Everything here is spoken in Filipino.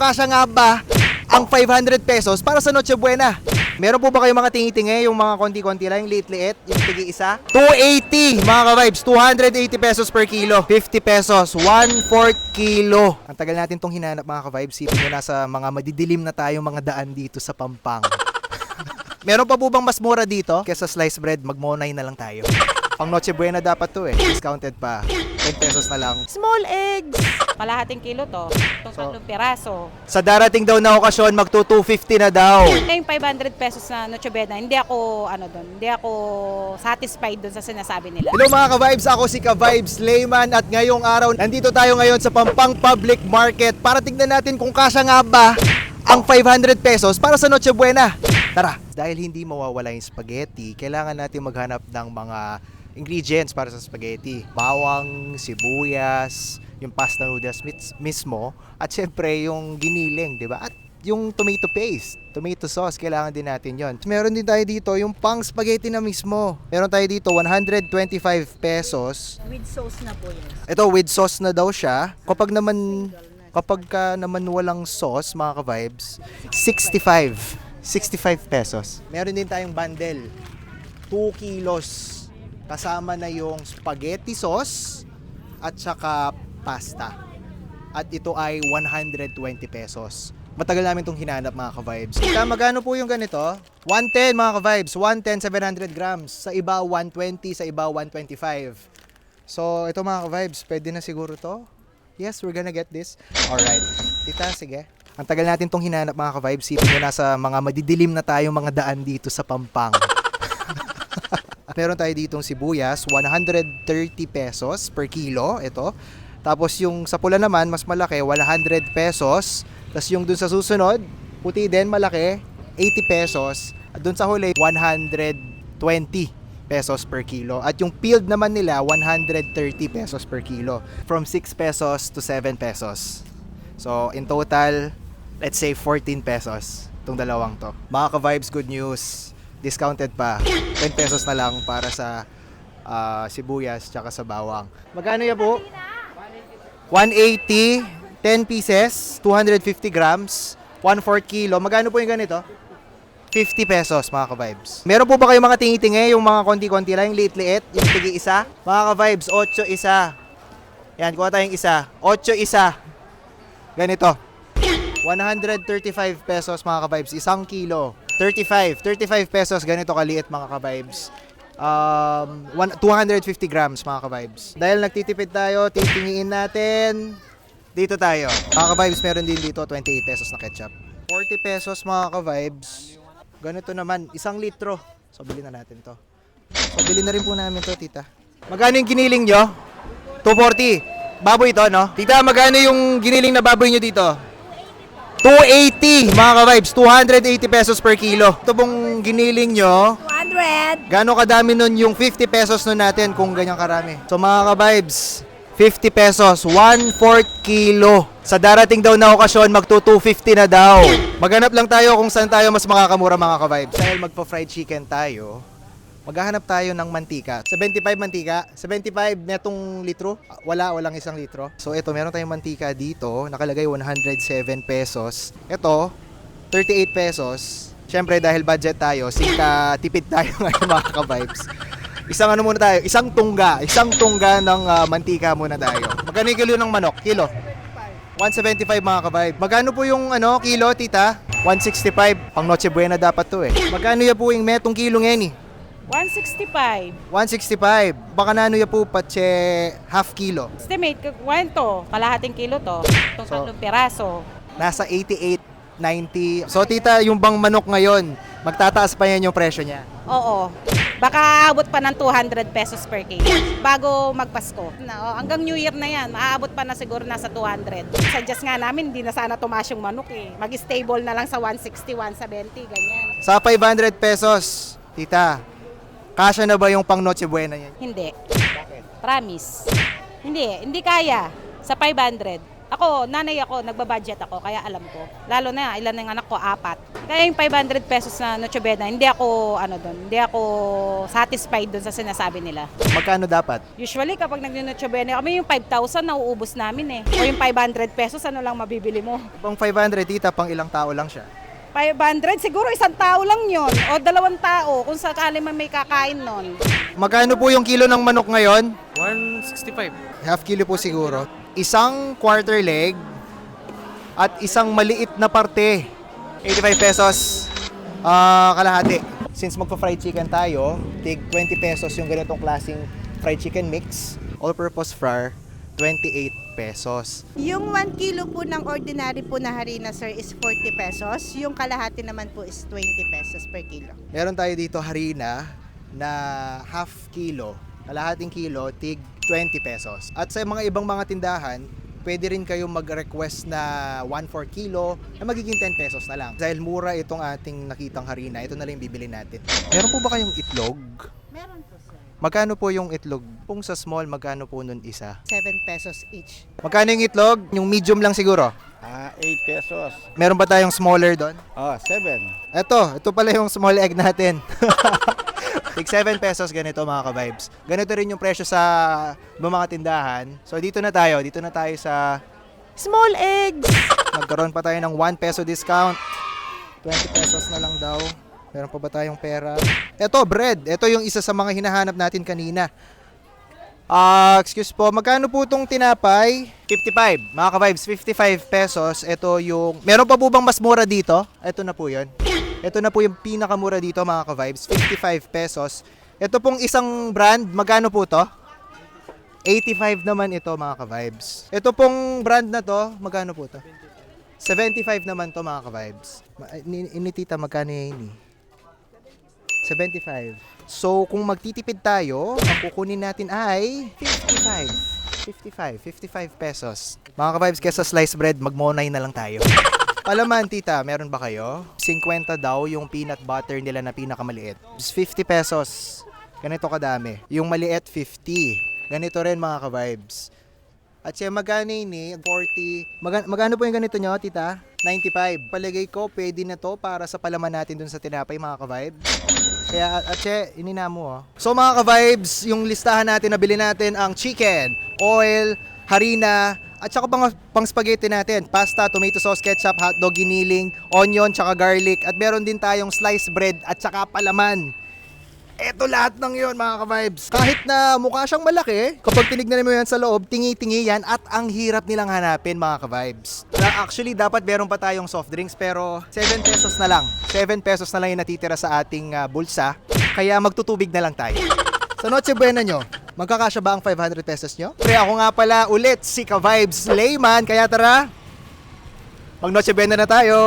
kasya nga ba ang 500 pesos para sa Noche Buena? Meron po ba kayong mga tingi-tingi, yung mga konti-konti lang, yung liit-liit, yung tigi-isa? 280 mga ka-vibes, 280 pesos per kilo, 50 pesos, 1/4 kilo. Ang tagal natin tong hinanap mga ka-vibes, sipin nyo nasa mga madidilim na tayong mga daan dito sa Pampang. Meron pa po bang mas mura dito kesa sliced bread? Magmonay na lang tayo. Pang Noche Buena dapat to eh. Discounted pa. 10 pesos na lang. Small eggs! Kalahating kilo to. Itong tatlong piraso. Sa darating daw na okasyon, magto 250 na daw. Ngayong 500 pesos na Noche Buena, hindi ako, hindi ako satisfied dun sa sinasabi nila. Hello mga ka-vibes, ako si ka-vibes Layman at ngayong araw, nandito tayo ngayon sa Pampang Public Market para tignan natin kung kasya nga ba ang 500 pesos para sa Noche Buena. Tara! Dahil hindi mawawala yung spaghetti, kailangan natin maghanap ng mga ingredients para sa spaghetti. Bawang, sibuyas, yung pasta noodles mismo, at syempre yung giniling, di ba? At yung tomato paste, tomato sauce, kailangan din natin yon. Meron din tayo dito yung pang spaghetti na mismo. Meron tayo dito 125 pesos. With sauce na po yun. Ito with sauce na daw siya. Kapag ka naman walang sauce, mga ka-vibes, 65 pesos. Meron din tayong bundle, 2 kilos. Kasama na yung spaghetti sauce at saka pasta. At ito ay 120 pesos. Matagal namin itong hinanap mga ka-vibes. Magkano po yung ganito? 110 mga ka-vibes. 110, 700 grams. Sa iba 120, sa iba 125. So ito mga ka-vibes, pwede na siguro to? Yes, we're gonna get this. Alright. Tita, sige. Ang tagal natin itong hinanap mga ka-vibes. Sipin nyo nasa mga madidilim na tayong mga daan dito sa Pampang. Meron tayo ditong sibuyas, 130 pesos per kilo, ito. Tapos yung sa pula naman, mas malaki, 100 pesos. Tapos yung dun sa susunod, puti din, malaki, 80 pesos. At dun sa huli, 120 pesos per kilo. At yung peeled naman nila, 130 pesos per kilo. From 6 pesos to 7 pesos. So, in total, let's say 14 pesos itong dalawang to. Mga ka-vibes, good news. Discounted pa. 10 pesos na lang para sa sibuyas tsaka sa bawang. Magkano yan po? 180, 10 pieces, 250 grams, 1/4 kilo. Magkano po yung ganito? 50 pesos mga ka-vibes. Meron po ba kayong mga tingi-tingi, yung mga konti-konti lang, yung liit-liit, yung tigi-isa? Mga ka-vibes, 8 isa. Yan, kuha tayong isa. 8 isa. Ganito. 135 pesos mga ka-vibes, isang kilo. 35 pesos, ganito kaliit mga ka-vibes. 250 grams mga ka-vibes. Dahil nagtitipid tayo, titingiin natin. Dito tayo. Mga ka-vibes, meron din dito 28 pesos na ketchup. 40 pesos mga ka-vibes. Ganito naman, 1 litro. So, bilhin na natin to. So, bilhin na rin po namin to, tita. Magkano yung giniling nyo? 240. Baboy to, no? Tita, magkano yung giniling na baboy nyo dito? 280 mga ka-vibes, 280 pesos per kilo. Ito pong giniling nyo, 200! gano'ng kadami nun yung 50 pesos nun natin kung ganyan karami. So mga ka-vibes, 50 pesos, 1/4 kilo. Sa darating daw na okasyon, magto 250 na daw. Maghanap lang tayo kung saan tayo mas makakamura mga ka-vibes. Dahil magpa-fried chicken tayo, maghahanap tayo ng mantika. 75 mantika, 75 netong litro. Walang 1 litro. So ito, meron tayong mantika dito, nakalagay 107 pesos. Ito, 38 pesos. Siyempre dahil budget tayo, tipid tayo ngayon mga ka-vibes. Isang Isang tungga ng mantika muna tayo. Magkano yung kilo ng manok? Kilo? 175 mga ka-vibe. Magkano po yung kilo, tita? 165. Pang Noche Buena dapat to eh. Magkano ya po yung metong kilo ngayon eh? 165. 165. Baka nano ya po patse half kilo. Estimate, kwento. Kalahating kilo to. Itong tatlong piraso. Nasa 88, 90. So tita, yung bang manok ngayon, magtataas pa yan yung presyo niya? Oo. Baka aabot pa ng 200 pesos per kilo bago magpasko. Hanggang New Year na yan, maaabot pa na siguro nasa 200. Suggest nga namin, hindi na sana tumaas yung manok eh. Mag-stable na lang sa 160, 170, ganyan. Sa 500 pesos, tita, kasya na ba yung pang Noche Buena yan? Hindi. Bakit? Promise. Hindi kaya. Sa 500. Ako, nanay ako, nagbabudget ako, kaya alam ko. Lalo na, ilan ng anak ko? 4. Kaya yung 500 pesos na Noche Buena, hindi ako, hindi ako satisfied doon sa sinasabi nila. Magkano dapat? Usually, kapag nag-Noche Buena, kami yung 5,000 nauubos namin eh. O yung 500 pesos, ano lang mabibili mo? Pang 500, tita, pang ilang tao lang siya. 500, siguro isang tao lang yon o 2 tao kung sakali man may kakain nun. Magkano po yung kilo ng manok ngayon? 165. Half kilo po siguro. Isang quarter leg at isang maliit na parte. 85 pesos kalahati. Since magpa-fried chicken tayo, tig 20 pesos yung ganitong klaseng fried chicken mix. All-purpose flour, 28 pesos. Yung 1 kilo po ng ordinary po na harina, sir, is 40 pesos. Yung kalahati naman po is 20 pesos per kilo. Meron tayo dito harina na half kilo, kalahating kilo, tig 20 pesos. At sa mga ibang mga tindahan, pwede rin kayo mag-request na 1/4 kilo na magiging 10 pesos na lang. Dahil mura itong ating nakitang harina, ito na lang yung bibili natin. Meron po ba kayong itlog? Meron po, sir. Magkano po yung itlog? Kung sa small, magkano po nun isa? 7 pesos each. Magkano yung itlog? Yung medium lang siguro. 8 pesos. Meron ba tayong smaller doon? 7. Ito pala yung small egg natin. Tig 7 pesos ganito mga ka-vibes. Ganito rin yung presyo sa mga tindahan. So dito na tayo sa small eggs. Nagkaroon pa tayo ng 1 peso discount. 20 pesos na lang daw. Meron pa ba tayong pera? Ito, bread. Ito yung isa sa mga hinahanap natin kanina. Excuse po, magkano po itong tinapay? 55. Mga ka-vibes, 55 pesos. Ito yung... Meron pa po bang mas mura dito? Ito na po yun. Ito na po yung pinakamura dito mga ka-vibes. 55 pesos. Ito pong isang brand, magkano po to? 85 naman ito mga ka-vibes. Ito pong brand na to, magkano po to? 75 naman to mga ka-vibes. Ini tita, magkano yun eh? 75. So, kung magtitipid tayo, ang kukunin natin ay 55 pesos. Mga ka-vibes, kesa slice bread, magmonay na lang tayo. Palaman, tita, meron ba kayo? 50 daw yung peanut butter nila na pinakamaliit. 50 pesos. Ganito kadami. Yung maliit, 50. Ganito rin, mga ka-vibes. At siya, magkano ini? 40. Magkano po yung ganito nyo, tita? 95. Palagay ko, pwede na to para sa palaman natin dun sa tinapay, mga ka-vibes. Kaya, at siya, inina mo, oh. So, mga ka-vibes, yung listahan natin, nabili natin ang chicken, oil, harina, at saka pang spaghetti natin. Pasta, tomato sauce, ketchup, hotdog, giniling, onion, tsaka garlic. At meron din tayong sliced bread at saka palaman. Eto lahat ng yon mga ka-vibes. Kahit na mukha siyang malaki, kapag tinignan mo yan sa loob, tingi-tingi yan at ang hirap nilang hanapin mga ka-vibes. Actually, dapat meron pa tayong soft drinks pero 7 pesos na lang. 7 pesos na lang yung natitira sa ating bulsa. Kaya magtutubig na lang tayo. Sa Noche Buena nyo, magkakasya ba ang 500 pesos nyo? Pre, ako nga pala ulit si Ka-Vibes Layman. Kaya tara, mag Noche Buena na tayo!